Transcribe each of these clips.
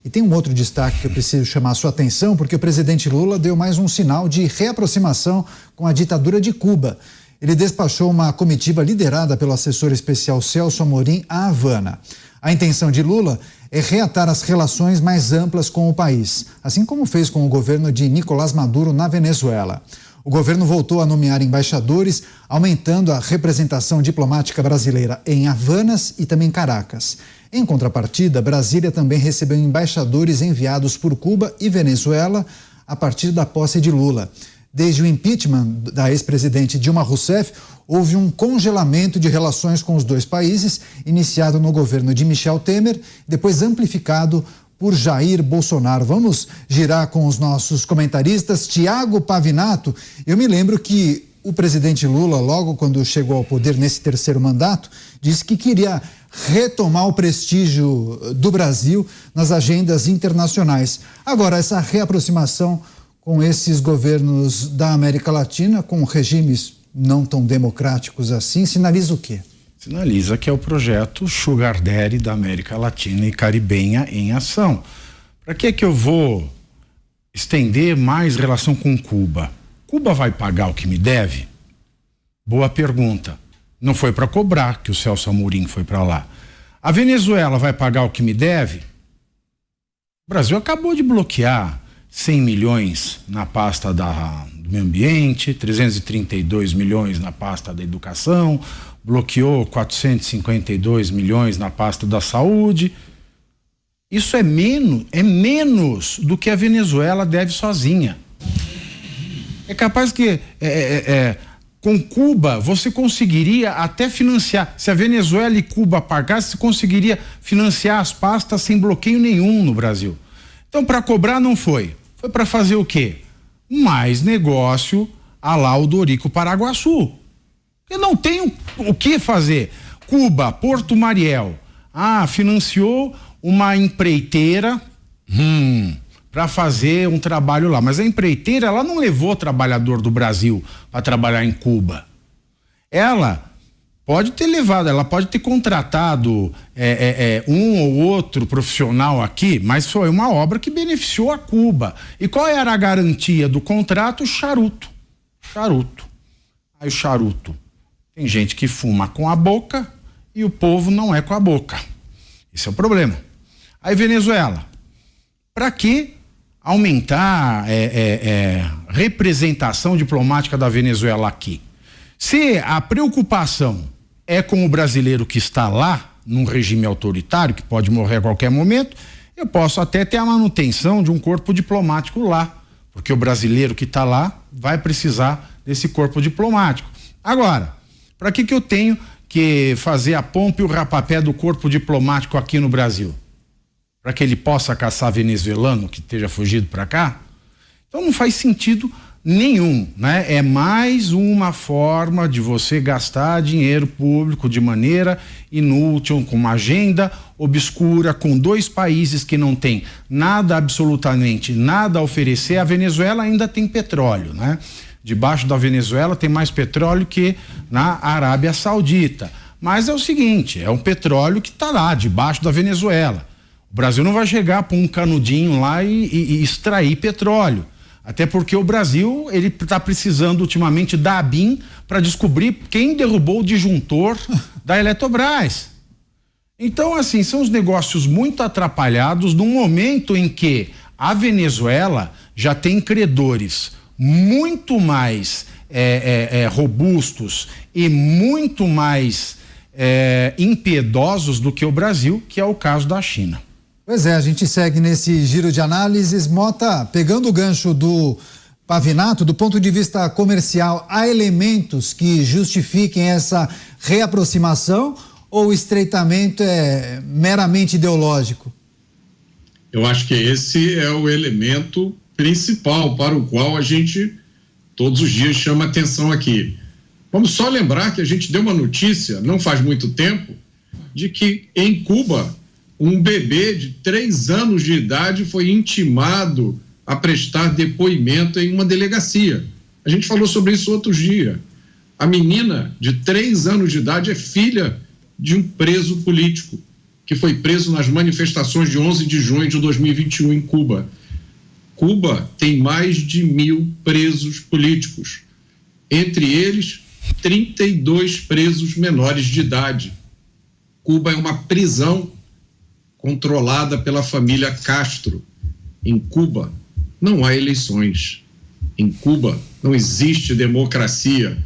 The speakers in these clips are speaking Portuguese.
E tem um outro destaque que eu preciso chamar a sua atenção, porque o presidente Lula deu mais um sinal de reaproximação com a ditadura de Cuba. Ele despachou uma comitiva liderada pelo assessor especial Celso Amorim à Havana. A intenção de Lula é reatar as relações mais amplas com o país, assim como fez com o governo de Nicolás Maduro na Venezuela. O governo voltou a nomear embaixadores, aumentando a representação diplomática brasileira em Havanas e também Caracas. Em contrapartida, Brasília também recebeu embaixadores enviados por Cuba e Venezuela a partir da posse de Lula. Desde o impeachment da ex-presidente Dilma Rousseff, houve um congelamento de relações com os dois países, iniciado no governo de Michel Temer, depois amplificado por Jair Bolsonaro. Vamos girar com os nossos comentaristas. Tiago Pavinato, eu me lembro que o presidente Lula, logo quando chegou ao poder nesse terceiro mandato, disse que queria retomar o prestígio do Brasil nas agendas internacionais. Agora, essa reaproximação com esses governos da América Latina, com regimes não tão democráticos assim, sinaliza o quê? Sinaliza que é o projeto Sugar Daddy da América Latina e Caribenha em ação. Para que eu vou estender mais relação com Cuba? Cuba vai pagar o que me deve? Boa pergunta. Não foi para cobrar que o Celso Amorim foi para lá. A Venezuela vai pagar o que me deve? O Brasil acabou de bloquear 100 milhões na pasta do meio ambiente, 332 milhões na pasta da educação, bloqueou 452 milhões na pasta da saúde. Isso é menos do que a Venezuela deve sozinha. É capaz que com Cuba você conseguiria até financiar, se a Venezuela e Cuba pagassem, você conseguiria financiar as pastas sem bloqueio nenhum no Brasil. Então, para cobrar não foi. Foi para fazer o quê? Mais negócio à lá o Dorico Paraguaçu. Porque não tem o que fazer. Cuba, Porto Mariel, financiou uma empreiteira para fazer um trabalho lá. Mas a empreiteira, ela não levou trabalhador do Brasil para trabalhar em Cuba. Ela pode ter levado, ela pode ter contratado um ou outro profissional aqui, mas foi uma obra que beneficiou a Cuba. E qual era a garantia do contrato? Charuto. Aí o charuto. Tem gente que fuma com a boca e o povo não é com a boca. Esse é o problema. Aí Venezuela. Para que aumentar representação diplomática da Venezuela aqui? Se a preocupação é com o brasileiro que está lá, num regime autoritário, que pode morrer a qualquer momento, eu posso até ter a manutenção de um corpo diplomático lá, porque o brasileiro que está lá vai precisar desse corpo diplomático. Agora, para que eu tenho que fazer a pompa e o rapapé do corpo diplomático aqui no Brasil? Para que ele possa caçar venezuelano que esteja fugido para cá? Então não faz sentido nenhum, né? É mais uma forma de você gastar dinheiro público de maneira inútil, com uma agenda obscura, com dois países que não têm nada, absolutamente nada a oferecer. A Venezuela ainda tem petróleo, né? Debaixo da Venezuela tem mais petróleo que na Arábia Saudita. Mas é o seguinte, é um petróleo que está lá, debaixo da Venezuela. O Brasil não vai chegar para um canudinho lá e extrair petróleo. Até porque o Brasil, ele está precisando ultimamente da ABIN para descobrir quem derrubou o disjuntor da Eletrobras. Então, assim, são os negócios muito atrapalhados num momento em que a Venezuela já tem credores muito mais robustos e muito mais impiedosos do que o Brasil, que é o caso da China. Pois é, a gente segue nesse giro de análises. Mota, pegando o gancho do Pavinato, do ponto de vista comercial, há elementos que justifiquem essa reaproximação ou o estreitamento é meramente ideológico? Eu acho que esse é o elemento principal para o qual a gente todos os dias chama atenção aqui. Vamos só lembrar que a gente deu uma notícia, não faz muito tempo, de que em Cuba um bebê de 3 anos de idade foi intimado a prestar depoimento em uma delegacia. A gente falou sobre isso outro dia. A menina de 3 anos de idade é filha de um preso político que foi preso nas manifestações de 11 de junho de 2021 em Cuba. Cuba tem mais de 1.000 presos políticos, entre eles 32 presos menores de idade. Cuba é uma prisão controlada pela família Castro. Em Cuba não há eleições. Em Cuba não existe democracia.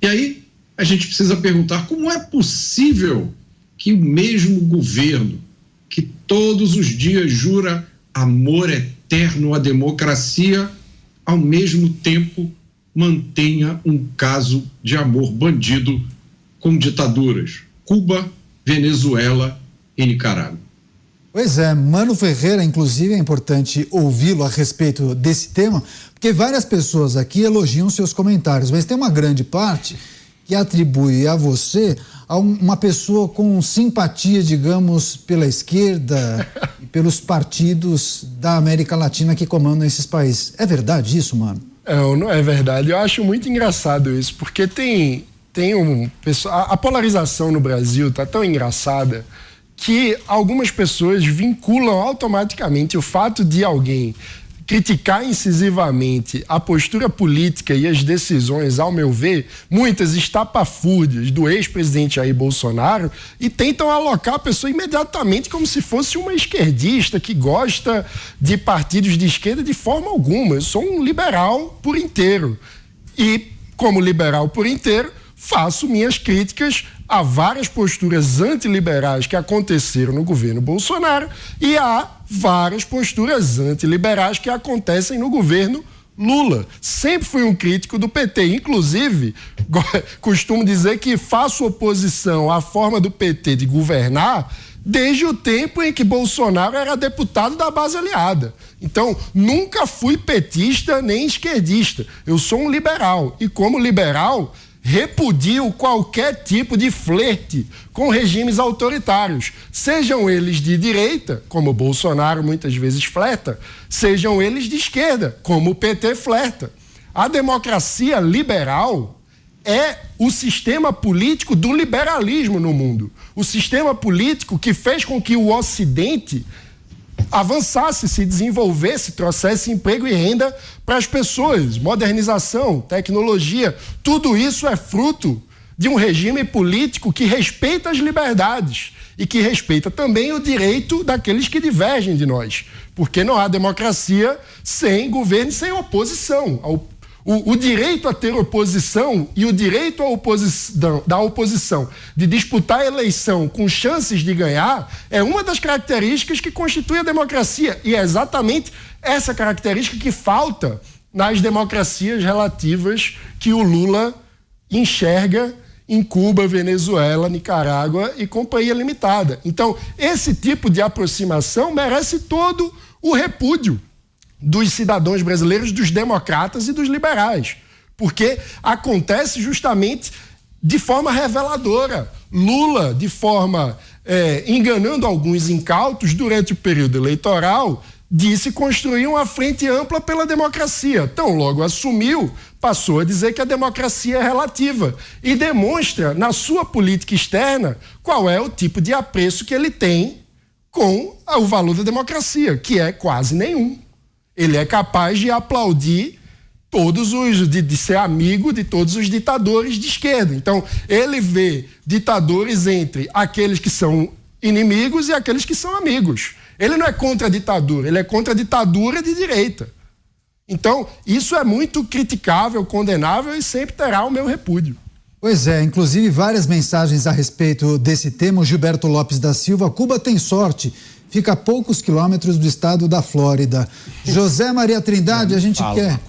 E aí a gente precisa perguntar como é possível que o mesmo governo que todos os dias jura amor eterno à democracia, ao mesmo tempo mantenha um caso de amor bandido com ditaduras. Cuba, Venezuela e Nicarágua. Pois é, Mano Ferreira, inclusive, é importante ouvi-lo a respeito desse tema, porque várias pessoas aqui elogiam seus comentários, mas tem uma grande parte que atribui a você a uma pessoa com simpatia, digamos, pela esquerda e pelos partidos da América Latina que comandam esses países. É verdade isso, Mano? Não é verdade. Eu acho muito engraçado isso, porque tem a polarização no Brasil tá tão engraçada que algumas pessoas vinculam automaticamente o fato de alguém criticar incisivamente a postura política e as decisões, ao meu ver, muitas estapafúrdias do ex-presidente Jair Bolsonaro, e tentam alocar a pessoa imediatamente como se fosse uma esquerdista que gosta de partidos de esquerda de forma alguma. Eu sou um liberal por inteiro. E, como liberal por inteiro, faço minhas críticas a várias posturas antiliberais que aconteceram no governo Bolsonaro e a várias posturas antiliberais que acontecem no governo Lula. Sempre fui um crítico do PT, inclusive costumo dizer que faço oposição à forma do PT de governar desde o tempo em que Bolsonaro era deputado da base aliada. Então, nunca fui petista nem esquerdista. Eu sou um liberal e, como liberal, repudio qualquer tipo de flerte com regimes autoritários, sejam eles de direita, como o Bolsonaro muitas vezes flerta, sejam eles de esquerda, como o PT flerta. A democracia liberal é o sistema político do liberalismo no mundo. O sistema político que fez com que o Ocidente avançasse, se desenvolvesse, trouxesse emprego e renda para as pessoas, modernização, tecnologia, tudo isso é fruto de um regime político que respeita as liberdades e que respeita também o direito daqueles que divergem de nós, porque não há democracia sem governo e sem oposição. O direito a ter oposição e o direito da oposição de disputar a eleição com chances de ganhar é uma das características que constitui a democracia. E é exatamente essa característica que falta nas democracias relativas que o Lula enxerga em Cuba, Venezuela, Nicarágua e Companhia Limitada. Então, esse tipo de aproximação merece todo o repúdio dos cidadãos brasileiros, dos democratas e dos liberais, porque acontece justamente de forma reveladora. Lula, de forma enganando alguns incautos durante o período eleitoral, disse construir uma frente ampla pela democracia. Então, logo assumiu, passou a dizer que a democracia é relativa e demonstra na sua política externa qual é o tipo de apreço que ele tem com o valor da democracia, que é quase nenhum. Ele é capaz de aplaudir de ser amigo de todos os ditadores de esquerda. Então, ele vê ditadores entre aqueles que são inimigos e aqueles que são amigos. Ele não é contra a ditadura, ele é contra a ditadura de direita. Então, isso é muito criticável, condenável e sempre terá o meu repúdio. Pois é, inclusive várias mensagens a respeito desse tema. O Gilberto Lopes da Silva: Cuba tem sorte, fica a poucos quilômetros do estado da Flórida. José Maria Trindade, a gente quer.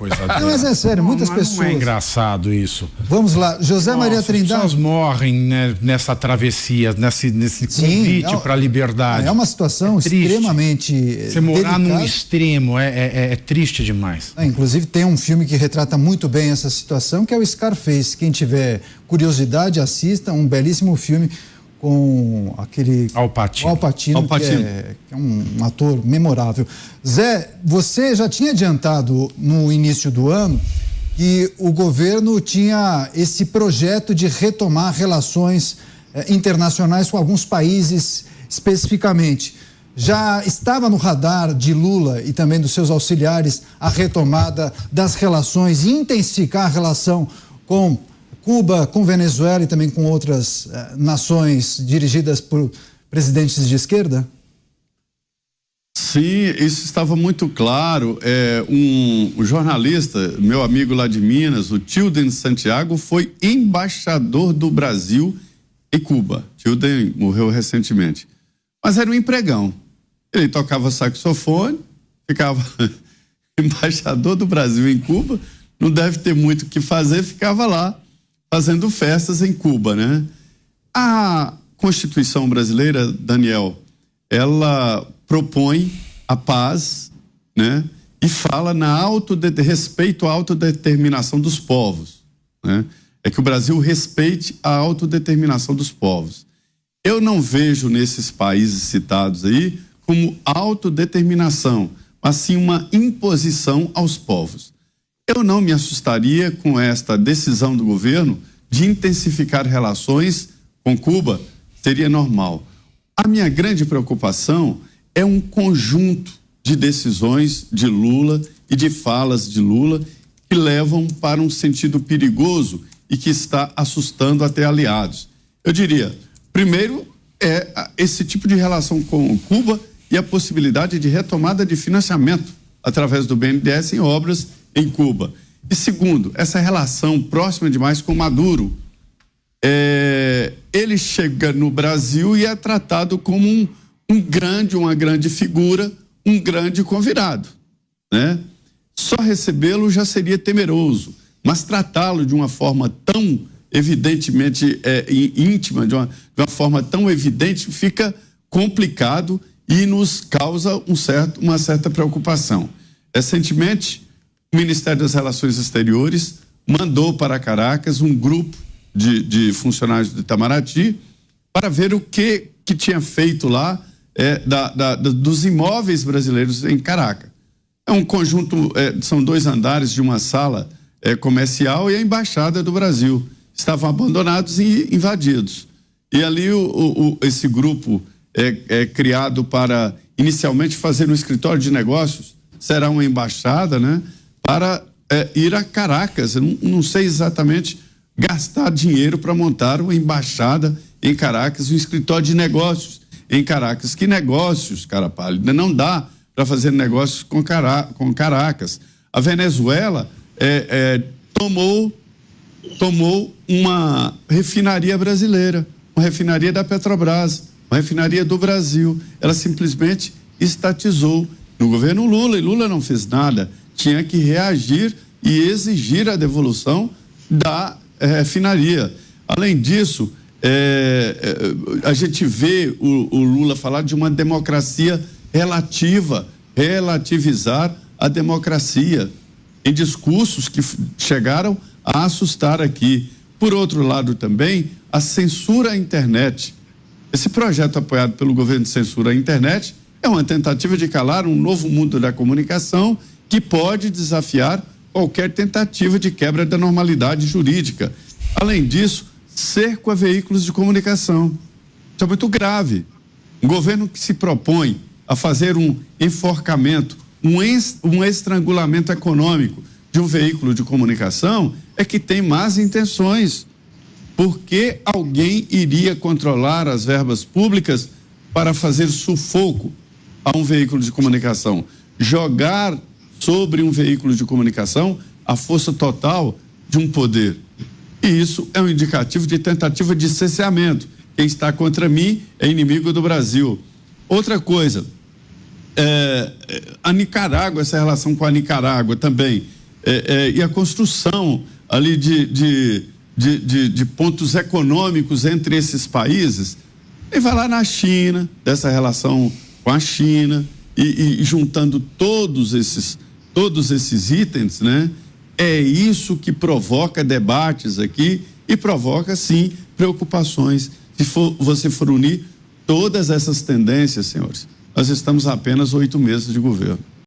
Não, mas é sério, muitas pessoas. Não é engraçado isso. Vamos lá, José Maria Trindade. As pessoas morrem, né, nessa travessia, nesse convite para a liberdade. É uma situação extremamente. Você morar num extremo é triste demais. Inclusive, tem um filme que retrata muito bem essa situação, que é o Scarface. Quem tiver curiosidade, assista, um belíssimo filme com aquele Al Pacino. Que é um ator memorável. Zé, você já tinha adiantado no início do ano que o governo tinha esse projeto de retomar relações internacionais com alguns países especificamente. Já estava no radar de Lula e também dos seus auxiliares a retomada das relações e intensificar a relação com Cuba, com Venezuela e também com outras nações dirigidas por presidentes de esquerda? Sim, isso estava muito claro. Um jornalista, meu amigo lá de Minas, o Tilden Santiago, foi embaixador do Brasil em Cuba. Tilden morreu recentemente. Mas era um empregão. Ele tocava saxofone, ficava embaixador do Brasil em Cuba, não deve ter muito o que fazer, ficava lá fazendo festas em Cuba, né? A Constituição brasileira, Daniel, ela propõe a paz, né? E fala respeito à autodeterminação dos povos, né? É que o Brasil respeite a autodeterminação dos povos. Eu não vejo nesses países citados aí como autodeterminação, mas sim uma imposição aos povos. Eu não me assustaria com esta decisão do governo de intensificar relações com Cuba, seria normal. A minha grande preocupação é um conjunto de decisões de Lula e de falas de Lula que levam para um sentido perigoso e que está assustando até aliados. Eu diria, primeiro, esse tipo de relação com Cuba e a possibilidade de retomada de financiamento através do BNDES em obras em Cuba. E segundo, essa relação próxima demais com Maduro. Ele chega no Brasil e é tratado como uma grande figura, um grande convidado, né? Só recebê-lo já seria temeroso, mas tratá-lo de uma forma tão evidentemente íntima, de uma forma tão evidente, fica complicado e nos causa uma certa preocupação. Recentemente, o Ministério das Relações Exteriores mandou para Caracas um grupo de funcionários do Itamaraty para ver o que tinha feito lá dos imóveis brasileiros em Caracas. É um conjunto, são 2 andares de uma sala comercial e a Embaixada do Brasil. Estavam abandonados e invadidos. E ali esse grupo criado para inicialmente fazer um escritório de negócios, será uma embaixada, né? Para ir a Caracas. Eu não sei exatamente gastar dinheiro para montar uma embaixada em Caracas, um escritório de negócios em Caracas. Que negócios, cara pálida? Não dá para fazer negócios com Caracas. A Venezuela tomou uma refinaria brasileira, uma refinaria da Petrobras, uma refinaria do Brasil. Ela simplesmente estatizou no governo Lula, e Lula não fez nada. Tinha que reagir e exigir a devolução da refinaria. Além disso, a gente vê o Lula falar de uma democracia relativizar a democracia em discursos que chegaram a assustar aqui. Por outro lado também, a censura à internet. Esse projeto apoiado pelo governo de censura à internet é uma tentativa de calar um novo mundo da comunicação que pode desafiar qualquer tentativa de quebra da normalidade jurídica. Além disso, cerco a veículos de comunicação. Isso é muito grave. Um governo que se propõe a fazer um enforcamento, um estrangulamento econômico de um veículo de comunicação é que tem más intenções. Porque alguém iria controlar as verbas públicas para fazer sufoco a um veículo de comunicação? Jogar sobre um veículo de comunicação a força total de um poder. E isso é um indicativo de tentativa de cerceamento. Quem está contra mim é inimigo do Brasil. Outra coisa, a Nicarágua, essa relação com a Nicarágua também, e a construção ali de pontos econômicos entre esses países, e vai lá na China, dessa relação com a China, e juntando todos esses itens, né? É isso que provoca debates aqui e provoca, sim, preocupações. Se você for unir todas essas tendências, senhores, nós estamos a apenas 8 meses de governo.